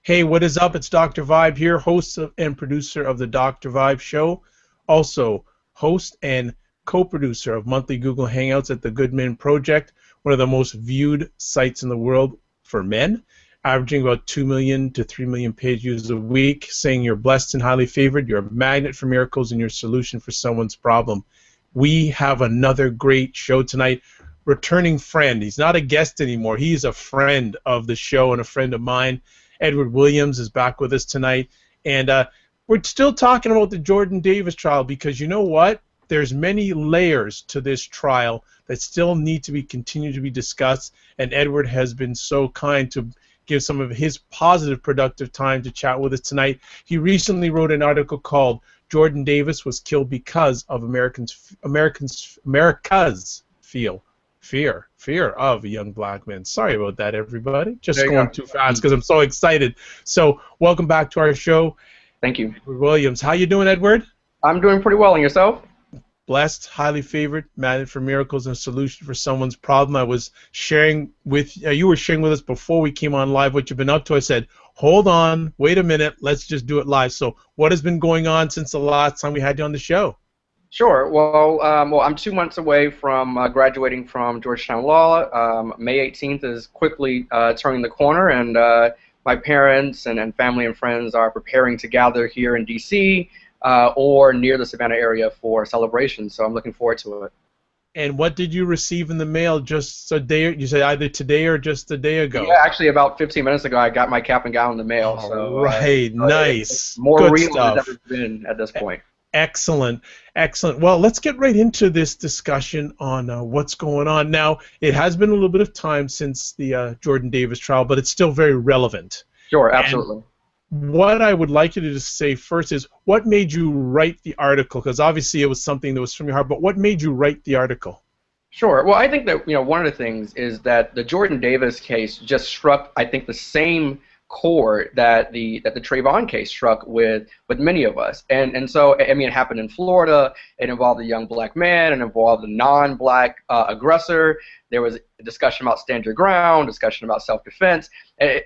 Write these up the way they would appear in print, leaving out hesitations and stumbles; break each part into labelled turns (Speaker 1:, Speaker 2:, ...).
Speaker 1: Hey, what is up? It's Dr. Vibe here, and producer of the Dr. Vibe Show. Also, host and co-producer of monthly Google Hangouts at the Good Men Project, one of the most viewed sites in the world for men, averaging about 2 million to 3 million page views a week, saying you're blessed and highly favored, you're a magnet for miracles, and your solution for someone's problem. We have another great show tonight. Returning friend. He's not a guest anymore. He's a friend of the show and a friend of mine. Edward Williams is back with us tonight. And we're still talking about the Jordan Davis trial because you know what? There's many layers to this trial that still need to be continued to be discussed. And Edward has been so kind to give some of his positive, productive time to chat with us tonight. He recently wrote an article called Jordan Davis Was Killed Because of America's Fear of young black men. Sorry about that, everybody. Just going too fast because I'm so excited. So, welcome back to our show.
Speaker 2: Thank you.
Speaker 1: Edward Williams. How you doing, Edward?
Speaker 2: I'm doing pretty well. And yourself?
Speaker 1: Blessed, highly favored, magnet for miracles, and a solution for someone's problem. I was sharing with you were sharing with us before we came on live what you've been up to. I said, hold on, wait a minute, let's just do it live. So, what has been going on since the last time we had you on the show?
Speaker 2: Sure. Well, I'm 2 months away from graduating from Georgetown Law. May 18th is quickly turning the corner, and my parents and family and friends are preparing to gather here in D.C. Or near the Savannah area for celebration. So I'm looking forward to it.
Speaker 1: And what did you receive in the mail just a day? You said either today or just a day ago?
Speaker 2: Yeah, actually about 15 minutes ago I got my cap and gown in the mail.
Speaker 1: So, right, nice.
Speaker 2: It's more
Speaker 1: good
Speaker 2: real
Speaker 1: stuff.
Speaker 2: than it's ever been at this point.
Speaker 1: Excellent, excellent. Well, let's get right into this discussion on what's going on. Now, it has been a little bit of time since the Jordan Davis trial, but it's still very relevant.
Speaker 2: Sure, absolutely.
Speaker 1: And what I would like you to just say first is, what made you write the article? Because obviously it was something that was from your heart, but what made you write the article?
Speaker 2: Sure. Well, I think that one of the things is that the Jordan Davis case just struck, I think, the same chord that the Trayvon case struck with many of us, and so I mean it happened in Florida. It involved a young black man. It involved a non-black aggressor. There was a discussion about stand your ground, discussion about self-defense.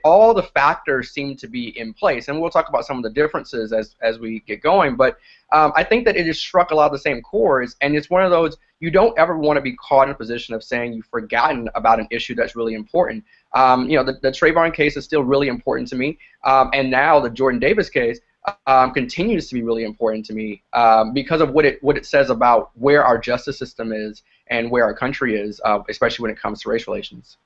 Speaker 2: All the factors seem to be in place, and we'll talk about some of the differences as we get going. But I think that it has struck a lot of the same chords, and it's one of those you don't ever want to be caught in a position of saying you've forgotten about an issue that's really important. The Trayvon case is still really important to me, and now the Jordan Davis case continues to be really important to me because of what it says about where our justice system is and where our country is, especially when it comes to race relations.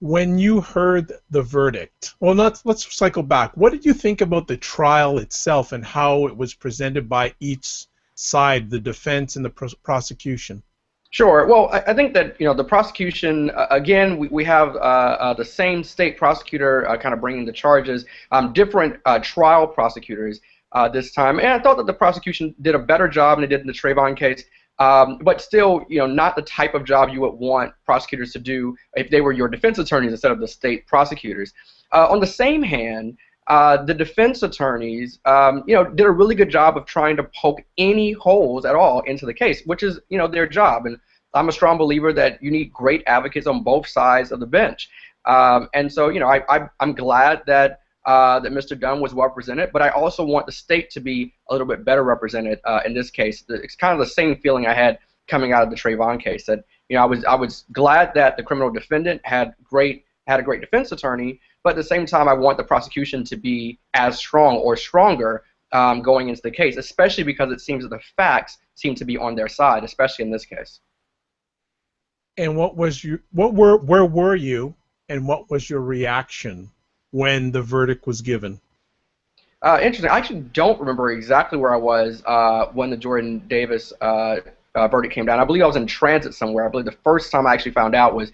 Speaker 1: When you heard the verdict, well, let's cycle back. What did you think about the trial itself and how it was presented by each side, the defense and the prosecution?
Speaker 2: Sure. Well, I think that the prosecution, again, we have the same state prosecutor kind of bringing the charges, different trial prosecutors this time, and I thought that the prosecution did a better job than they did in the Trayvon case, but still, not the type of job you would want prosecutors to do if they were your defense attorneys instead of the state prosecutors. On the same hand, the defense attorneys, did a really good job of trying to poke any holes at all into the case, which is, their job. And I'm a strong believer that you need great advocates on both sides of the bench. And so, I'm glad that Mr. Dunn was well represented, but I also want the state to be a little bit better represented in this case. It's kind of the same feeling I had coming out of the Trayvon case. That I was glad that the criminal defendant had a great defense attorney. But at the same time, I want the prosecution to be as strong or stronger going into the case, especially because it seems that the facts seem to be on their side, especially in this case.
Speaker 1: And where were you, and what was your reaction when the verdict was given?
Speaker 2: Interesting. I actually don't remember exactly where I was when the Jordan Davis verdict came down. I believe I was in transit somewhere. I believe the first time I actually found out was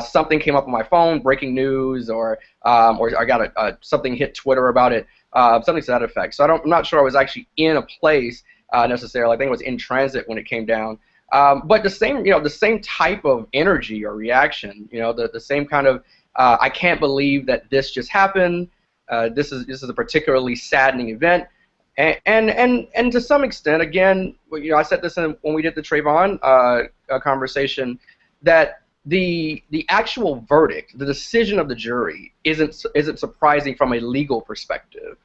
Speaker 2: something came up on my phone, breaking news, or I got something hit Twitter about it, something to that effect. So I'm not sure I was actually in a place necessarily. I think it was in transit when it came down. But the same type of energy or reaction, the same kind of I can't believe that this just happened. This is a particularly saddening event. And to some extent, again, I said this when we did the Trayvon conversation, that the actual verdict, the decision of the jury, isn't surprising from a legal perspective.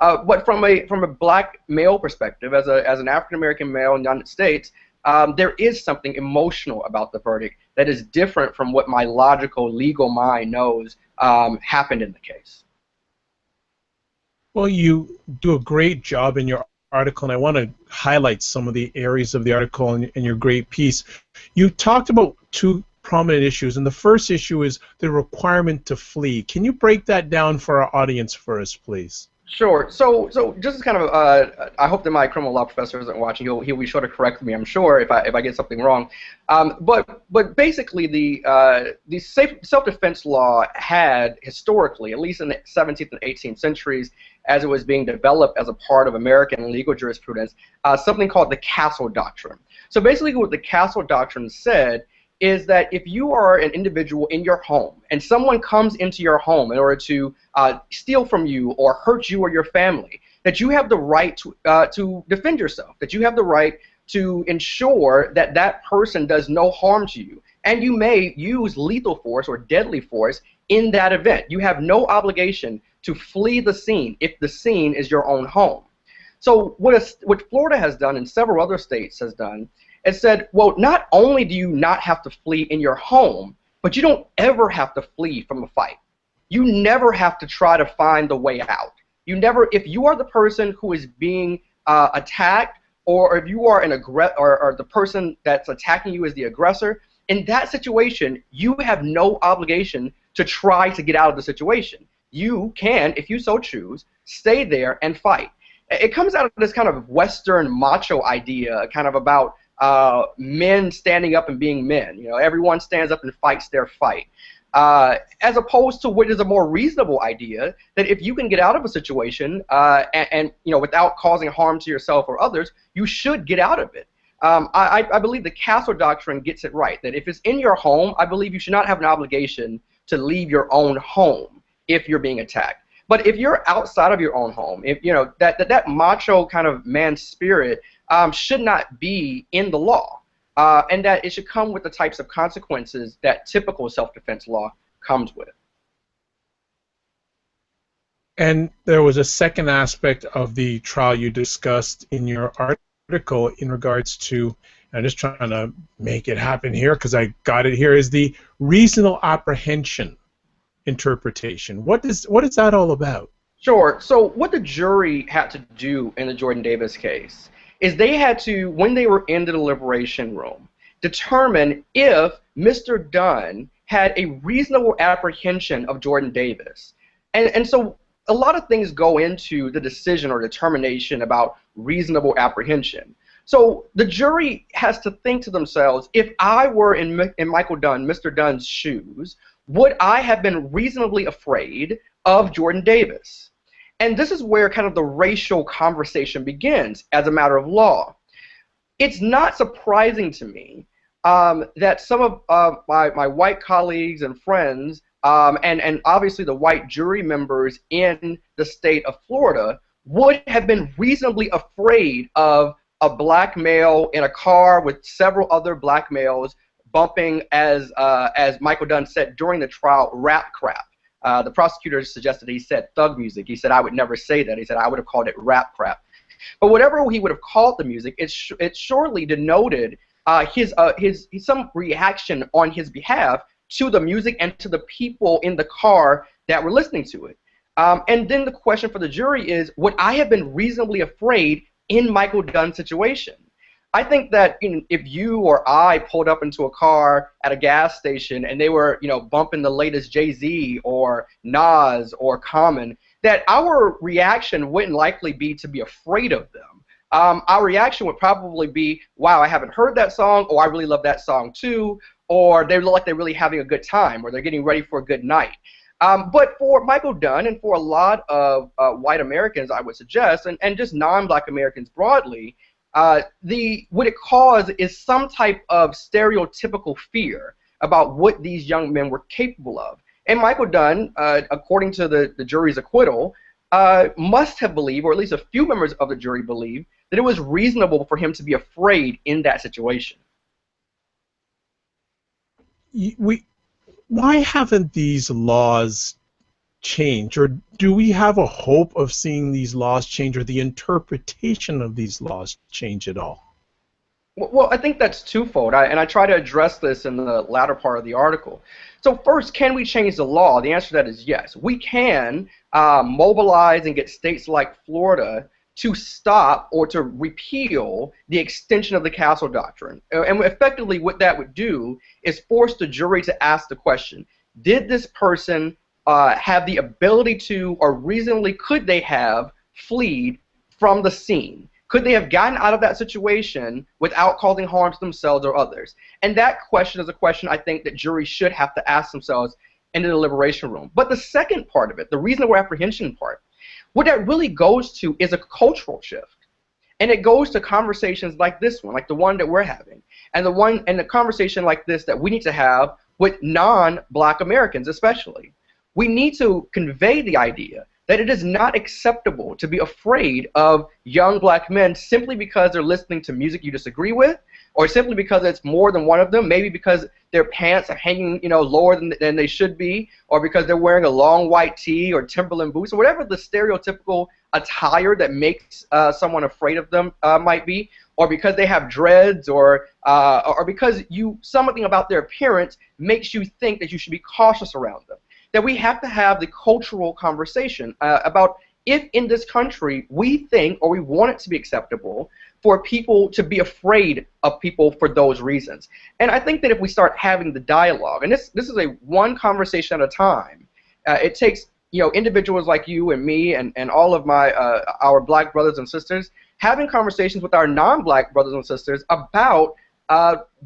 Speaker 2: But from a black male perspective, as an African American male in the United States, there is something emotional about the verdict that is different from what my logical legal mind knows happened in the case.
Speaker 1: Well, you do a great job in your article, and I want to highlight some of the areas of the article in your great piece. You talked about two prominent issues, and the first issue is the requirement to flee. Can you break that down for our audience for us, please?
Speaker 2: Sure. So just as kind of, I hope that my criminal law professor isn't watching. He'll be sure to correct me, I'm sure, if I get something wrong. But basically, the self-defense law had historically, at least in the 17th and 18th centuries, as it was being developed as a part of American legal jurisprudence, something called the Castle Doctrine. So basically, what the Castle Doctrine said is that if you are an individual in your home and someone comes into your home in order to steal from you or hurt you or your family, that you have the right to defend yourself, that you have the right to ensure that that person does no harm to you, and you may use lethal force or deadly force in that event. You have no obligation to flee the scene if the scene is your own home. So what Florida has done and several other states has done, it said, well, not only do you not have to flee in your home, but you don't ever have to flee from a fight. You never have to try to find the way out. You never, if you are the person who is being attacked, or if you are or the person that's attacking you is the aggressor, in that situation, you have no obligation to try to get out of the situation. You can, if you so choose, stay there and fight. It comes out of this kind of Western macho idea, kind of about men standing up and being men. You know, everyone stands up and fights their fight. As opposed to what is a more reasonable idea, that if you can get out of a situation and you know, without causing harm to yourself or others, you should get out of it. I believe the Castle Doctrine gets it right, that if it's in your home, I believe you should not have an obligation to leave your own home if you're being attacked. But if you're outside of your own home, if you know that macho kind of man spirit should not be in the law, and that it should come with the types of consequences that typical self-defense law comes with.
Speaker 1: And there was a second aspect of the trial you discussed in your article in regards to, I'm just trying to make it happen here because I got it here, is the reasonable apprehension interpretation. What is that all about?
Speaker 2: Sure. So what the jury had to do in the Jordan Davis case is they had to, when they were in the deliberation room, determine if Mr. Dunn had a reasonable apprehension of Jordan Davis. And so a lot of things go into the decision or determination about reasonable apprehension. So the jury has to think to themselves, if I were in Michael Dunn, Mr. Dunn's shoes, would I have been reasonably afraid of Jordan Davis? And this is where kind of the racial conversation begins as a matter of law. It's not surprising to me that some of my white colleagues and friends, and obviously the white jury members in the state of Florida, would have been reasonably afraid of a black male in a car with several other black males bumping, as Michael Dunn said during the trial, rap crap. The prosecutor suggested he said thug music. He said, I would never say that. He said, I would have called it rap crap. But whatever he would have called the music, it surely denoted some reaction on his behalf to the music and to the people in the car that were listening to it. And then the question for the jury is, would I have been reasonably afraid in Michael Dunn's situation? I think that if you or I pulled up into a car at a gas station and they were, bumping the latest Jay-Z or Nas or Common, that our reaction wouldn't likely be to be afraid of them. Our reaction would probably be, wow, I haven't heard that song, or I really love that song too, or they look like they're really having a good time, or they're getting ready for a good night. But for Michael Dunn and for a lot of white Americans, I would suggest, and just non-black Americans broadly, what it caused is some type of stereotypical fear about what these young men were capable of. And Michael Dunn, according to the jury's acquittal, must have believed, or at least a few members of the jury believed, that it was reasonable for him to be afraid in that situation.
Speaker 1: we why haven't these laws changed, or do we have a hope of seeing these laws change, or the interpretation of these laws change at all?
Speaker 2: Well, I think that's twofold, and I try to address this in the latter part of the article. So first, can we change the law? The answer to that is yes. We can mobilize and get states like Florida to stop or to repeal the extension of the Castle Doctrine. And effectively what that would do is force the jury to ask the question, did this person have the ability to, or reasonably could they have, fled from the scene? Could they have gotten out of that situation without causing harm to themselves or others? And that question is a question I think that juries should have to ask themselves in the deliberation room. But the second part of it, the reasonable apprehension part, what that really goes to is a cultural shift. And it goes to conversations like this one, like the one that we're having, and the conversation like this that we need to have with non-black Americans especially. We need to convey the idea that it is not acceptable to be afraid of young black men simply because they're listening to music you disagree with, or simply because it's more than one of them, maybe because their pants are hanging, lower than they should be, or because they're wearing a long white tee or Timberland boots, or whatever the stereotypical attire that makes someone afraid of them might be, or because they have dreads, or because something about their appearance makes you think that you should be cautious around them. That we have to have the cultural conversation about if in this country we think or we want it to be acceptable for people to be afraid of people for those reasons. And I think that if we start having the dialogue, and this is a one conversation at a time, it takes individuals like you and me and all of our black brothers and sisters having conversations with our non-black brothers and sisters about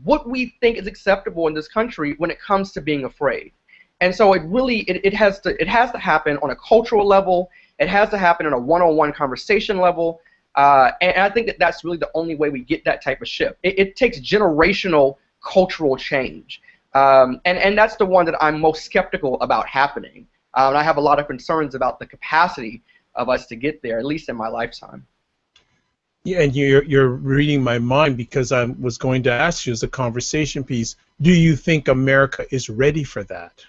Speaker 2: what we think is acceptable in this country when it comes to being afraid. And so it has to happen on a cultural level. It has to happen on a one-on-one conversation level. And I think that that's really the only way we get that type of shift. It takes generational cultural change. And that's the one that I'm most skeptical about happening. And I have a lot of concerns about the capacity of us to get there, at least in my lifetime.
Speaker 1: Yeah, and you're reading my mind, because I was going to ask you as a conversation piece, do you think America is ready for that?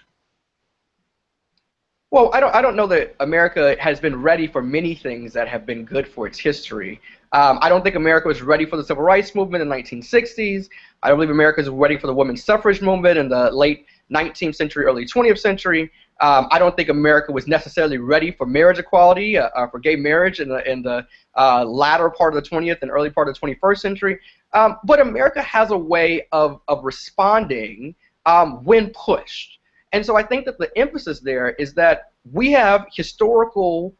Speaker 2: Well, I don't know that America has been ready for many things that have been good for its history. I don't think America was ready for the Civil Rights Movement in the 1960s. I don't believe America is ready for the women's suffrage movement in the late 19th century, early 20th century. I don't think America was necessarily ready for marriage equality, for gay marriage in the latter part of the 20th and early part of the 21st century. But America has a way of responding when pushed. And so I think that the emphasis there is that we have historical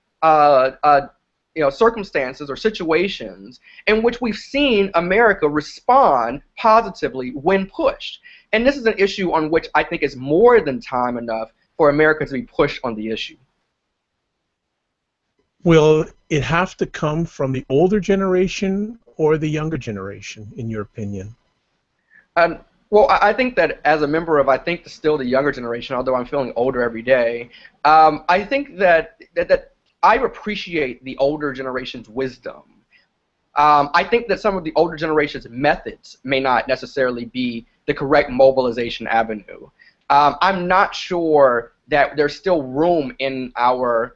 Speaker 2: circumstances or situations in which we've seen America respond positively when pushed. And this is an issue on which I think is more than time enough for America to be pushed on the issue.
Speaker 1: Will it have to come from the older generation or the younger generation, in your opinion?
Speaker 2: Well, I think that as a member of, I think, still the younger generation, although I'm feeling older every day, I think that I appreciate the older generation's wisdom. I think that some of the older generation's methods may not necessarily be the correct mobilization avenue. I'm not sure that there's still room in our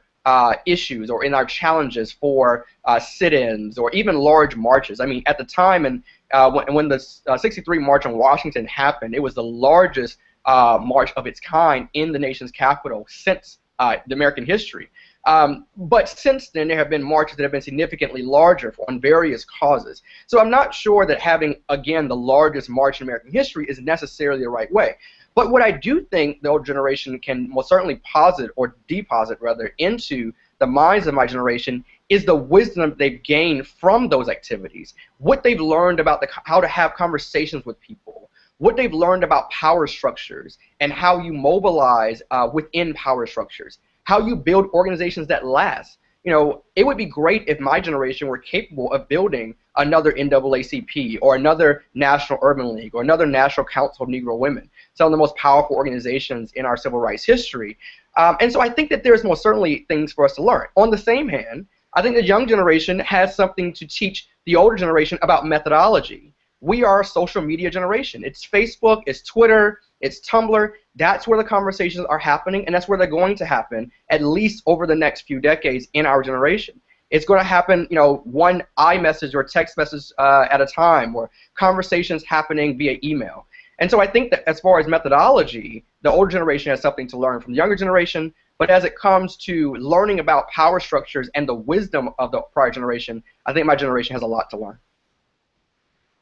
Speaker 2: issues or in our challenges for sit-ins or even large marches. I mean, at the time when the 63 March on Washington happened, it was the largest march of its kind in the nation's capital since the American history. But since then, there have been marches that have been significantly larger on various causes. So I'm not sure that having, again, the largest march in American history is necessarily the right way. But what I do think the older generation can most certainly posit, or deposit rather, into the minds of my generation is the wisdom they've gained from those activities, what they've learned about how to have conversations with people, what they've learned about power structures and how you mobilize within power structures, how you build organizations that last. You know, it would be great if my generation were capable of building another NAACP or another National Urban League or another National Council of Negro Women, some of the most powerful organizations in our civil rights history. And so I think that there's most certainly things for us to learn. On the same hand, I think the young generation has something to teach the older generation about methodology. We are a social media generation. It's Facebook, it's Twitter, it's Tumblr. That's where the conversations are happening, and that's where they're going to happen, at least over the next few decades in our generation. It's going to happen, one iMessage or text message at a time, or conversations happening via email. And so I think that as far as methodology, the older generation has something to learn from the younger generation, but as it comes to learning about power structures and the wisdom of the prior generation, I think my generation has a lot to learn.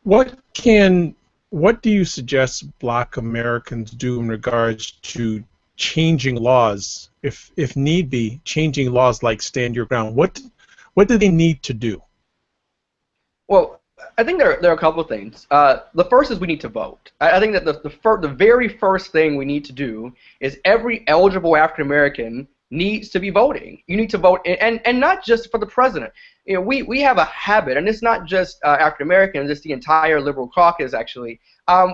Speaker 1: What do you suggest Black Americans do in regards to changing laws, if need be, changing laws like Stand Your Ground? What do they need to do?
Speaker 2: Well, I think there are a couple of things. The first is we need to vote. I think that the very first thing we need to do is every eligible African American needs to be voting. You need to vote, and not just for the president. We have a habit, and it's not just African Americans; it's the entire liberal caucus. Actually,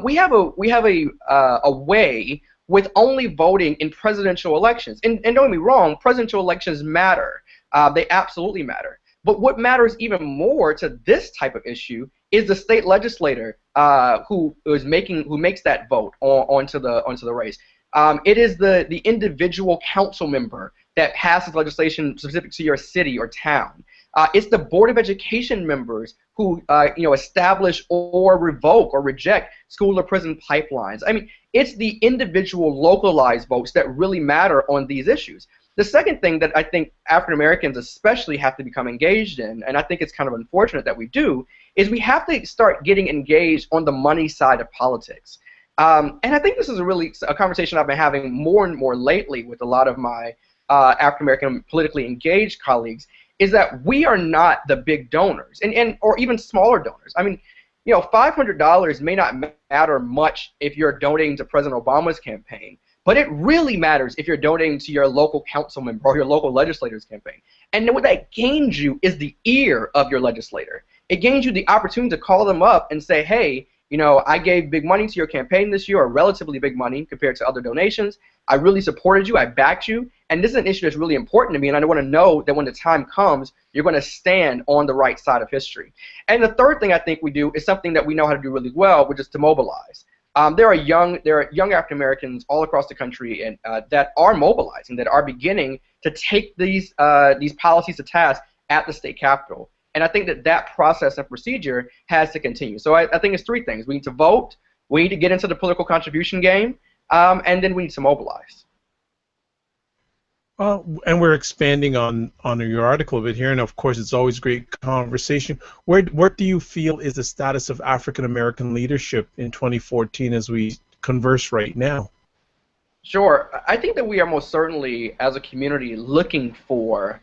Speaker 2: we have a way with only voting in presidential elections. And don't get me wrong, presidential elections matter. They absolutely matter. But what matters even more to this type of issue is the state legislator who makes that vote onto the race. It is the individual council member that passes legislation specific to your city or town. It's the Board of Education members who establish or revoke or reject school or prison pipelines. I mean, it's the individual localized votes that really matter on these issues. The second thing that I think African Americans especially have to become engaged in, and I think it's kind of unfortunate that we do, is we have to start getting engaged on the money side of politics. And I think this is a conversation I've been having more and more lately with a lot of my African American politically engaged colleagues, is that we are not the big donors, or even smaller donors. I mean, $500 may not matter much if you're donating to President Obama's campaign, but it really matters if you're donating to your local council member or your local legislator's campaign. And what that gains you is the ear of your legislator. It gains you the opportunity to call them up and say, hey, I gave big money to your campaign this year, or relatively big money compared to other donations. I really supported you. I backed you. And this is an issue that's really important to me, and I want to know that when the time comes, you're going to stand on the right side of history. And the third thing I think we do is something that we know how to do really well, which is to mobilize. There are young African Americans all across the country and that are mobilizing, that are beginning to take these policies to task at the state capitol. And I think that process and procedure has to continue. So I think it's three things. We need to vote, we need to get into the political contribution game, and then we need to mobilize.
Speaker 1: Well, and we're expanding on your article a bit here, and of course it's always great conversation. What do you feel is the status of African American leadership in 2014 as we converse right now?
Speaker 2: Sure. I think that we are most certainly, as a community, looking for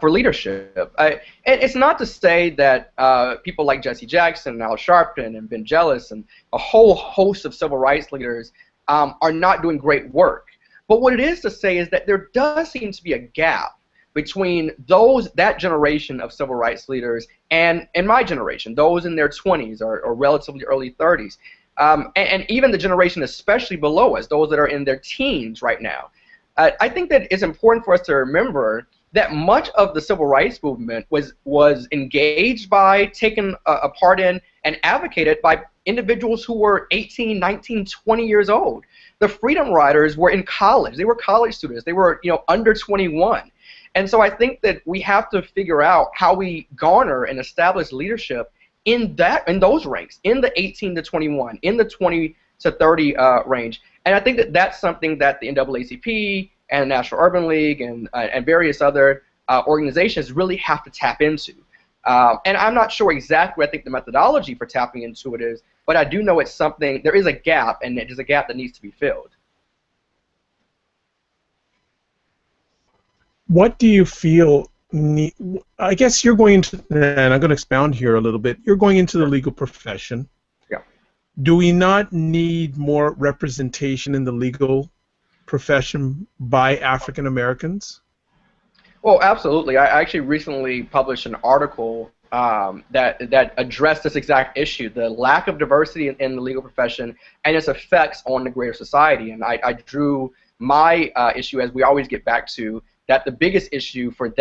Speaker 2: leadership. And it's not to say that people like Jesse Jackson and Al Sharpton and Ben Jealous and a whole host of civil rights leaders are not doing great work. But what it is to say is that there does seem to be a gap between that generation of civil rights leaders and my generation, those in their 20s or relatively early 30s, and even the generation especially below us, those that are in their teens right now. I think that it's important for us to remember that much of the civil rights movement was engaged by, taken a part in, and advocated by individuals who were 18, 19, 20 years old. The Freedom Riders were in college. They were college students. They were, under 21. And so I think that we have to figure out how we garner and establish leadership in those ranks, in the 18 to 21, in the 20 to 30 range. And I think that that's something that the NAACP and the National Urban League and various other organizations really have to tap into. And I'm not sure exactly what I think the methodology for tapping into it is, but I do know it's something, there is a gap, and it is a gap that needs to be filled.
Speaker 1: What do you feel, I guess you're going into, and I'm going to expound here a little bit, you're going into the legal profession.
Speaker 2: Yeah.
Speaker 1: Do we not need more representation in the legal profession by African Americans?
Speaker 2: Well, absolutely. I actually recently published an article that addressed this exact issue, the lack of diversity in the legal profession and its effects on the greater society. And I drew my issue, as we always get back to, that the biggest issue for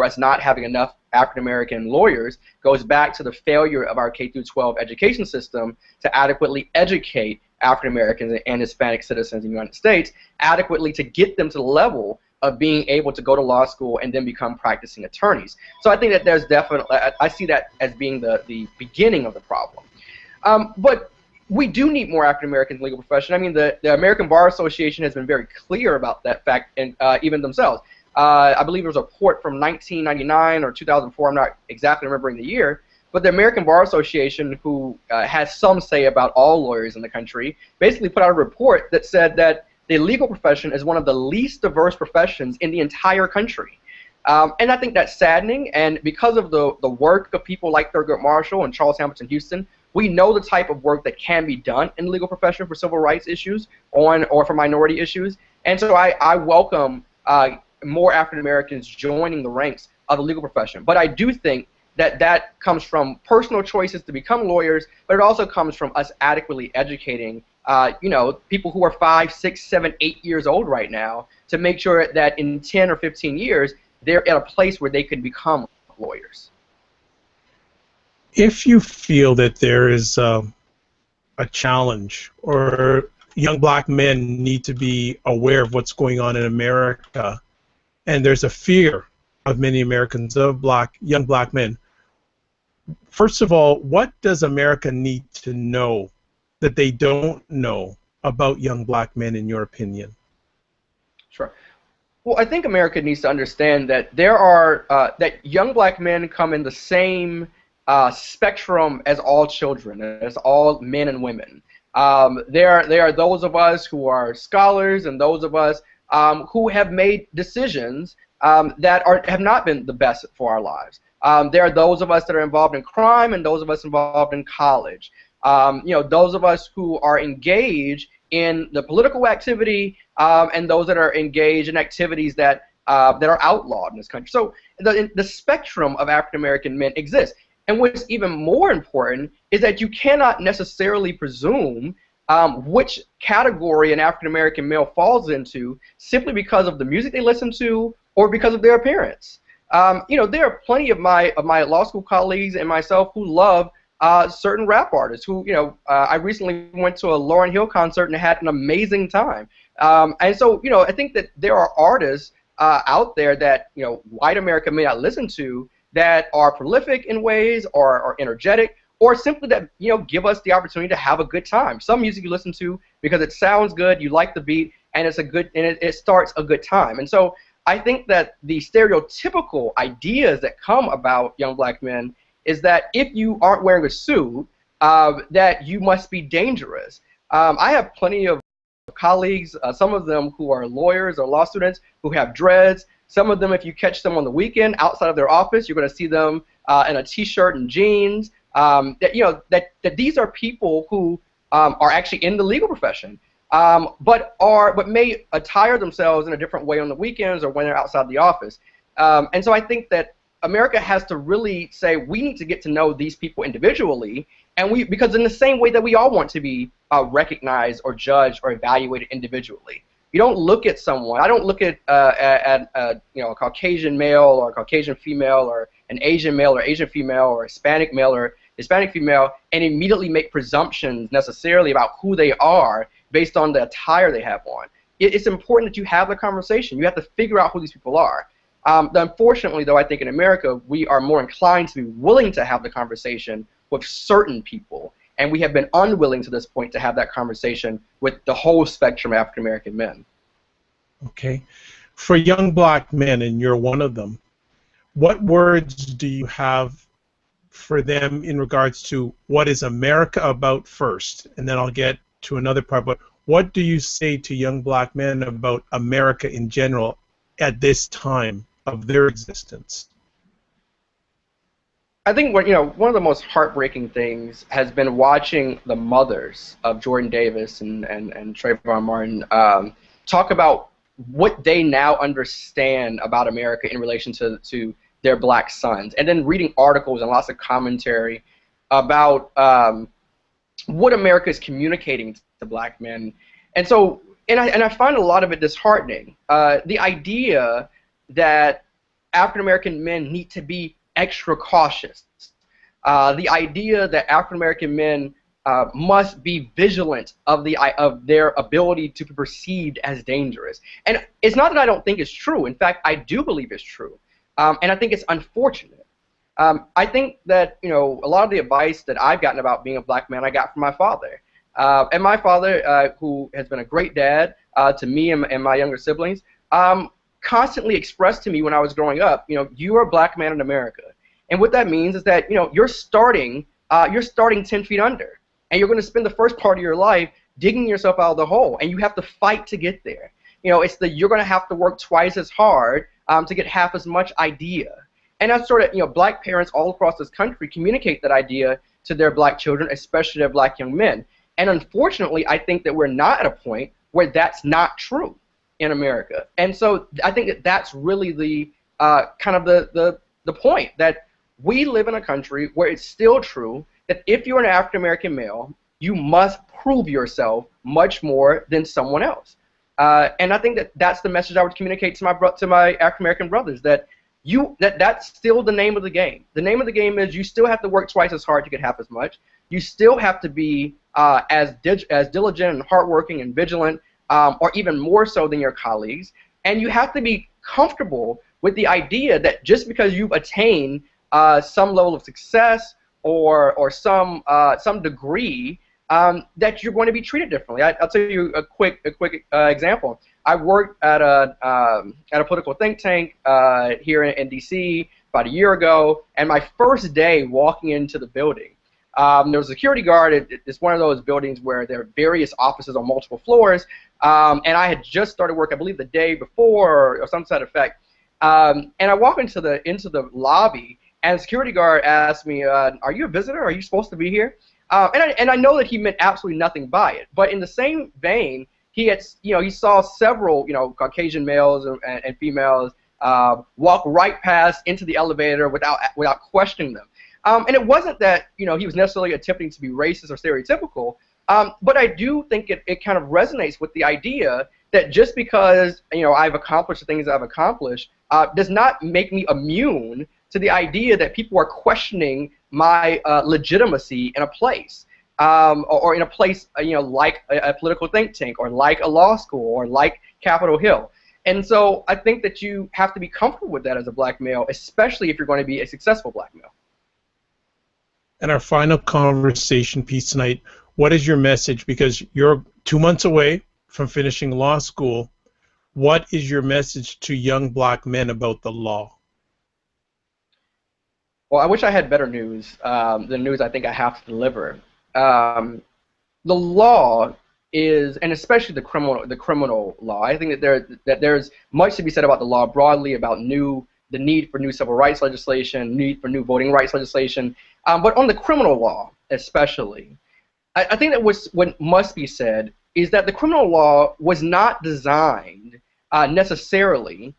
Speaker 2: us not having enough African American lawyers, goes back to the failure of our K-12 education system to adequately educate African Americans and Hispanic citizens in the United States, adequately to get them to the level of being able to go to law school and then become practicing attorneys. So I think that there's definitely, I see that as being the beginning of the problem. But we do need more African Americans in the legal profession. I mean, the American Bar Association has been very clear about that fact, and even themselves. I believe there was a report from 1999 or 2004, I'm not exactly remembering the year, but the American Bar Association, who has some say about all lawyers in the country, basically put out a report that said that the legal profession is one of the least diverse professions in the entire country. And I think that's saddening, and because of the work of people like Thurgood Marshall and Charles Hamilton Houston, we know the type of work that can be done in the legal profession for civil rights issues or for minority issues. And so I welcome more African Americans joining the ranks of the legal profession. But I do think that comes from personal choices to become lawyers, but it also comes from us adequately educating people who are 5, 6, 7, 8 years old right now to make sure that in 10 or 15 years they're at a place where they can become lawyers.
Speaker 1: If you feel that there is a challenge, or young black men need to be aware of what's going on in America, and there's a fear of many Americans of young black men, first of all, what does America need to know that they don't know about young black men, in your opinion?
Speaker 2: Sure. Well, I think America needs to understand that there are that young black men come in the same spectrum as all children, as all men and women. There are those of us who are scholars and those of us who have made decisions that have not been the best for our lives. There are those of us that are involved in crime and those of us involved in college. Those of us who are engaged in the political activity and those that are engaged in activities that are outlawed in this country. So the spectrum of African American men exists. And what's even more important is that you cannot necessarily presume which category an African American male falls into simply because of the music they listen to or because of their appearance. There are plenty of my law school colleagues and myself who love certain rap artists who, I recently went to a Lauryn Hill concert and had an amazing time. And so, I think that there are artists out there that, white America may not listen to that are prolific in ways or energetic or simply that, give us the opportunity to have a good time. Some music you listen to because it sounds good, you like the beat, and it starts a good time. And so I think that the stereotypical ideas that come about young black men is that if you aren't wearing a suit, that you must be dangerous. I have plenty of colleagues, some of them who are lawyers or law students who have dreads. Some of them, if you catch them on the weekend outside of their office, you're going to see them in a T-shirt and jeans. That these are people who are actually in the legal profession, but may attire themselves in a different way on the weekends or when they're outside the office. And so I think that America has to really say we need to get to know these people individually, and because in the same way that we all want to be recognized or judged or evaluated individually. You don't look at someone. I don't look at a Caucasian male or a Caucasian female or an Asian male or Asian female or Hispanic male or Hispanic female and immediately make presumptions necessarily about who they are based on the attire they have on. It's important that you have the conversation. You have to figure out who these people are. Unfortunately, though, I think in America we are more inclined to be willing to have the conversation with certain people, and we have been unwilling to this point to have that conversation with the whole spectrum of African American men.
Speaker 1: Okay. For young black men, and you're one of them, what words do you have for them in regards to what is America about first? And then I'll get to another part, but what do you say to young black men about America in general at this time of their existence?
Speaker 2: I think one of the most heartbreaking things has been watching the mothers of Jordan Davis and Trayvon Martin talk about what they now understand about America in relation to their black sons, and then reading articles and lots of commentary about what America is communicating to black men. And so, and I find a lot of it disheartening. The idea that African American men need to be extra cautious. The idea that African American men must be vigilant of their ability to be perceived as dangerous. And it's not that I don't think it's true. In fact, I do believe it's true, and I think it's unfortunate. I think that a lot of the advice that I've gotten about being a black man I got from my father, and my father, who has been a great dad to me and my younger siblings, constantly expressed to me when I was growing up, you are a black man in America. And what that means is that you're starting 10 feet under, and you're going to spend the first part of your life digging yourself out of the hole, and you have to fight to get there. You're going to have to work twice as hard to get half as much idea. And that's sort of black parents all across this country communicate that idea to their black children, especially their black young men. And unfortunately, I think that we're not at a point where that's not true in America. And so I think that that's really the kind of the point, that we live in a country where it's still true that if you're an African American male, you must prove yourself much more than someone else. And I think that that's the message I would communicate to my African American brothers, that that's still the name of the game. The name of the game is you still have to work twice as hard to get half as much. You still have to be as diligent and hardworking and vigilant, or even more so than your colleagues. And you have to be comfortable with the idea that just because you've attained some level of success or some degree, that you're going to be treated differently. I'll tell you a quick example. I worked at a political think tank here in D.C. about a year ago, and my first day walking into the building, there was a security guard. It's one of those buildings where there are various offices on multiple floors, and I had just started work, I believe, the day before or some sort of effect. And I walk into the lobby, and the security guard asked me, "Are you a visitor? Are you supposed to be here?" And I know that he meant absolutely nothing by it, but in the same vein, he saw several Caucasian males and females walk right past into the elevator without questioning them. And it wasn't that he was necessarily attempting to be racist or stereotypical, but I do think it kind of resonates with the idea that just because I've accomplished the things I've accomplished does not make me immune to the idea that people are questioning my legitimacy in a place, or in a place like a political think tank, or like a law school, or like Capitol Hill. And so I think that you have to be comfortable with that as a black male, especially if you're going to be a successful black male.
Speaker 1: And our final conversation piece tonight, what is your message? Because you're 2 months away from finishing law school. What is your message to young black men about the law?
Speaker 2: Well, I wish I had better news, the news I think I have to deliver. The law is, and especially the criminal law, I think that there's much to be said about the law broadly, about the need for new civil rights legislation, need for new voting rights legislation, but on the criminal law especially, I think that what must be said is that the criminal law was not designed necessarily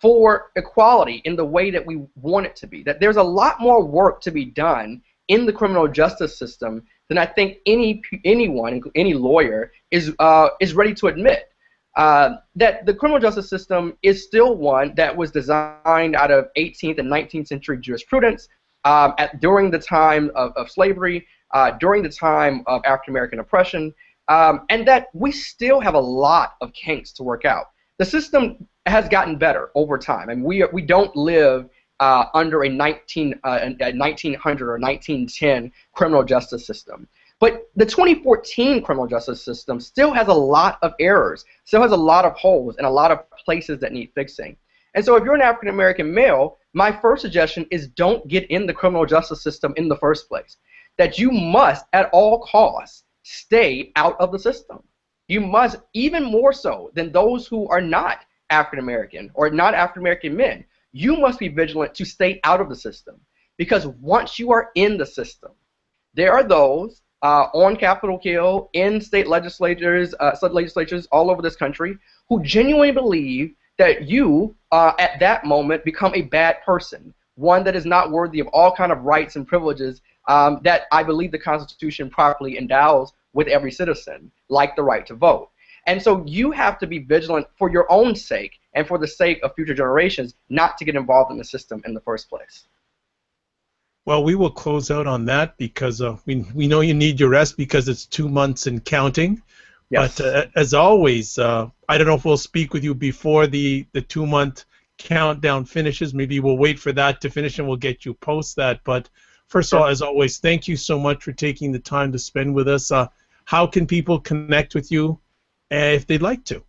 Speaker 2: for equality in the way that we want it to be. That there's a lot more work to be done in the criminal justice system than I think anyone, any lawyer, is ready to admit. That the criminal justice system is still one that was designed out of 18th and 19th century jurisprudence during the time of slavery, during the time of African American oppression, and that we still have a lot of kinks to work out. The system has gotten better over time, and we don't live under a 1900 or 1910 criminal justice system. But the 2014 criminal justice system still has a lot of errors, still has a lot of holes, and a lot of places that need fixing. And so if you're an African American male, my first suggestion is don't get in the criminal justice system in the first place. That you must, at all costs, stay out of the system. You must, even more so than those who are not African American or not African American men, you must be vigilant to stay out of the system. Because once you are in the system, there are those on Capitol Hill, in state legislatures all over this country, who genuinely believe that you, at that moment, become a bad person, one that is not worthy of all kind of rights and privileges that I believe the Constitution properly endows with every citizen, like the right to vote. And so you have to be vigilant for your own sake and for the sake of future generations not to get involved in the system in the first place.
Speaker 1: Well, we will close out on that because we know you need your rest because it's 2 months and counting.
Speaker 2: Yes.
Speaker 1: But as always, I don't know if we'll speak with you before the 2-month countdown finishes. Maybe we'll wait for that to finish and we'll get you post that. But first of all, as always, thank you so much for taking the time to spend with us. How can people connect with you if they'd like to?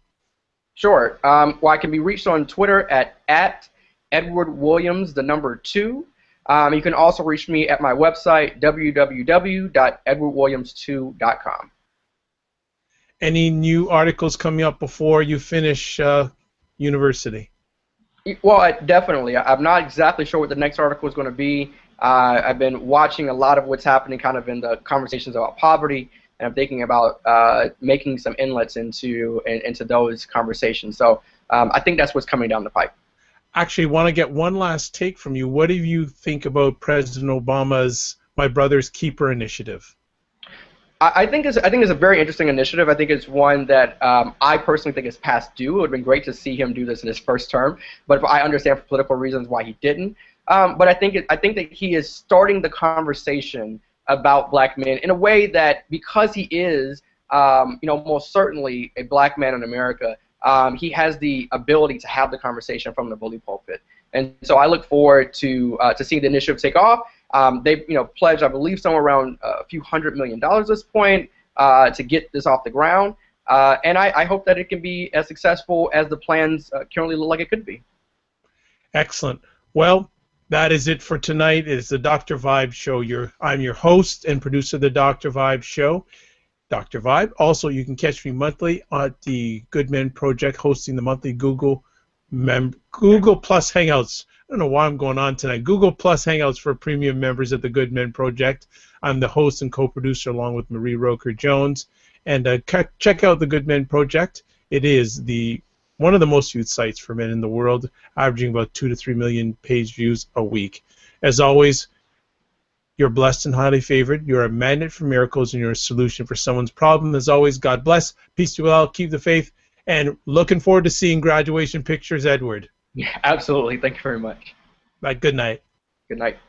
Speaker 2: Sure. Well, I can be reached on Twitter at Edward Williams, the number 2. You can also reach me at my website, www.edwardwilliams2.com.
Speaker 1: Any new articles coming up before you finish university?
Speaker 2: Well, definitely. I'm not exactly sure what the next article is going to be. I've been watching a lot of what's happening kind of in the conversations about poverty, and I'm thinking about making some inlets into those conversations. So I think that's what's coming down the pipe.
Speaker 1: Actually, want to get one last take from you. What do you think about President Obama's My Brother's Keeper initiative?
Speaker 2: I think it's a very interesting initiative. I think it's one that I personally think is past due. It would have been great to see him do this in his first term, but I understand for political reasons why he didn't. But I think that he is starting the conversation about black men in a way that, because he is, most certainly a black man in America, he has the ability to have the conversation from the bully pulpit. And so I look forward to seeing the initiative take off. They've pledged, I believe, somewhere around a few $100 million at this point to get this off the ground. And I hope that it can be as successful as the plans currently look like it could be.
Speaker 1: Excellent. Well, that is it for tonight. It's the Dr. Vibe Show. I'm your host and producer of the Dr. Vibe Show, Dr. Vibe. Also, you can catch me monthly at the Good Men Project, hosting the monthly Google Plus Hangouts. I don't know why I'm going on tonight. Google Plus Hangouts for premium members at the Good Men Project. I'm the host and co-producer along with Marie Roker Jones. And check out the Good Men Project. It is one of the most viewed sites for men in the world, averaging about 2 to 3 million page views a week. As always, you're blessed and highly favored. You're a magnet for miracles, and you're a solution for someone's problem. As always, God bless. Peace to you all. Keep the faith. And looking forward to seeing graduation pictures, Edward.
Speaker 2: Yeah, absolutely. Thank you very much.
Speaker 1: Bye. Good night.
Speaker 2: Good night.